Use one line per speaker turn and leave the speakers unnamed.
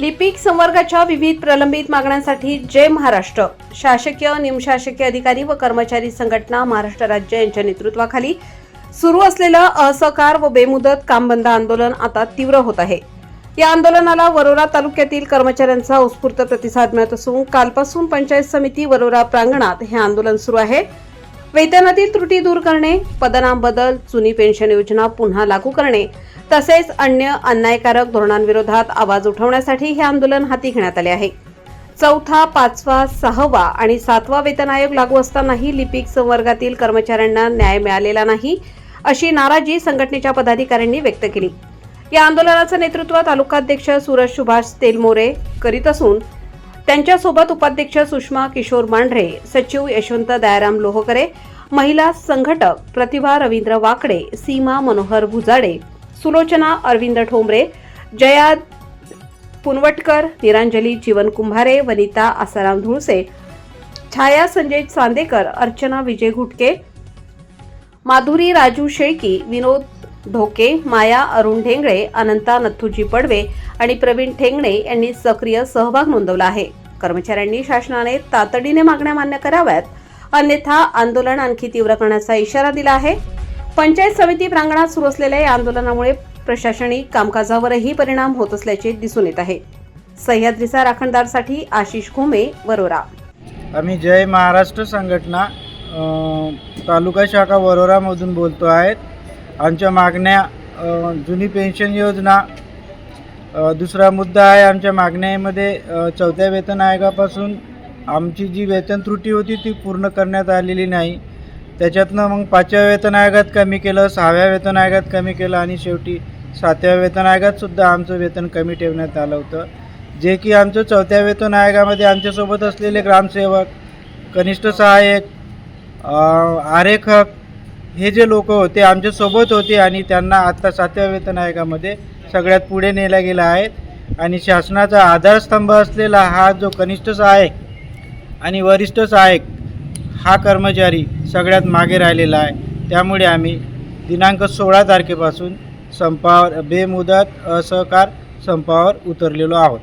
लिपिक संवर्गाच्या विविध प्रलंबित मागण्यांसाठी जय महाराष्ट्र शासकीय निमशासकीय अधिकारी व कर्मचारी संघटना महाराष्ट्र राज्य यांच्या नेतृत्वाखाली सुरू असलेलं असहकार व बेमुदत काम बंद आंदोलन आता तीव्र होत आहे। या आंदोलनाला वरोरा तालुक्यातील कर्मचाऱ्यांचा उत्स्फूर्त प्रतिसाद मिळत असून कालपासून पंचायत समिती वरोरा प्रांगणात हे आंदोलन सुरू आहे। वेतनातील त्रुटी दूर करणे, पदनाम बदल, जुनी पेन्शन योजना पुन्हा लागू करणे तसेच अन्य अन्यायकारक धोरणांविरोधात आवाज उठवण्यासाठी हे आंदोलन हाती घेण्यात आले आहे। चौथा, पाचवा, सहावा आणि सातवा वेतन आयोग लागू असतानाही लिपिक संवर्गातील कर्मचाऱ्यांना न्याय मिळालेला नाही अशी नाराजी संघटनेच्या पदाधिकाऱ्यांनी व्यक्त केली। या आंदोलनाचं नेतृत्व तालुकाध्यक्ष सूरज सुभाष तेलमोरे करीत असून त्यांच्यासोबत उपाध्यक्ष सुषमा किशोर मांढरे, सचिव यशवंत दयाराम लोहकरे, महिला संघटक प्रतिभा रवींद्र वाकडे, सीमा मनोहर भुजाडे, सुलोचना अरविंद ठोंबरे, जया पुनवटकर, निरांजली जीवन कुंभारे, वनिता आसाराम धुळसे, छाया संजय चांदेकर, अर्चना विजय घुटके, माधुरी राजू शेळकी, विनोद ढोके, माया अरुण ढेंगळे, अनंता नथुजी पडवे आणि प्रवीण ठेंगणे यांनी सक्रिय सहभाग नोंदवला आहे। कर्मचाऱ्यांनी शासनाने तातडीने मागण्या मान्य कराव्यात, अन्यथा आंदोलन आणखी तीव्र करण्याचा इशारा दिला आहे। पंचायत समिती प्रांगणात सुरू असलेल्या या आंदोलनामुळे प्रशासनिक कामकाजावरही परिणाम होत असल्याचे दिसून येत आहे। सह्याद्रीचा राखणदारसाठी आशिष घुमे, वरोरा।
आम्ही जय महाराष्ट्र संघटना तालुका शाखा वरोरामधून बोलतो आहेत। आमच्या मागण्या जुनी पेन्शन योजना, दुसरा मुद्दा आहे आमच्या मागण्यामध्ये चौथ्या वेतन आयोगापासून आमची जी वेतन त्रुटी होती ती पूर्ण करण्यात आलेली नाही। त्याच्यातनं मग 5व्या वेतन आयोगात कमी केलं, 6व्या वेतन आयोगात कमी केलं आणि शेवटी 7व्या वेतन आयोगात सुद्धा आमचं वेतन कमी ठेवण्यात आलं होतं। जे की आमचं 4थ्या वेतन आयोगामध्ये आमच्यासोबत असलेले ग्रामसेवक, कनिष्ठ सहाय्यक, आरेखक हे जे लोक होते आमच्यासोबत होते आणि त्यांना आत्ता 7व्या वेतन आयोगामध्ये सगळ्यात पुढे नेला गेला आहे। आणि शासनाचा आधारस्तंभ असलेला हा जो कनिष्ठ सहाय्यक आणि वरिष्ठ सहाय्यक हा कर्मचारी सगळ्यात मागे राहिलेला आहे। त्यामुळे आम्ही दिनांक 16 तारखेपासून संपावर बेमुदत असहकार संपावर उतरलेलो आहोत।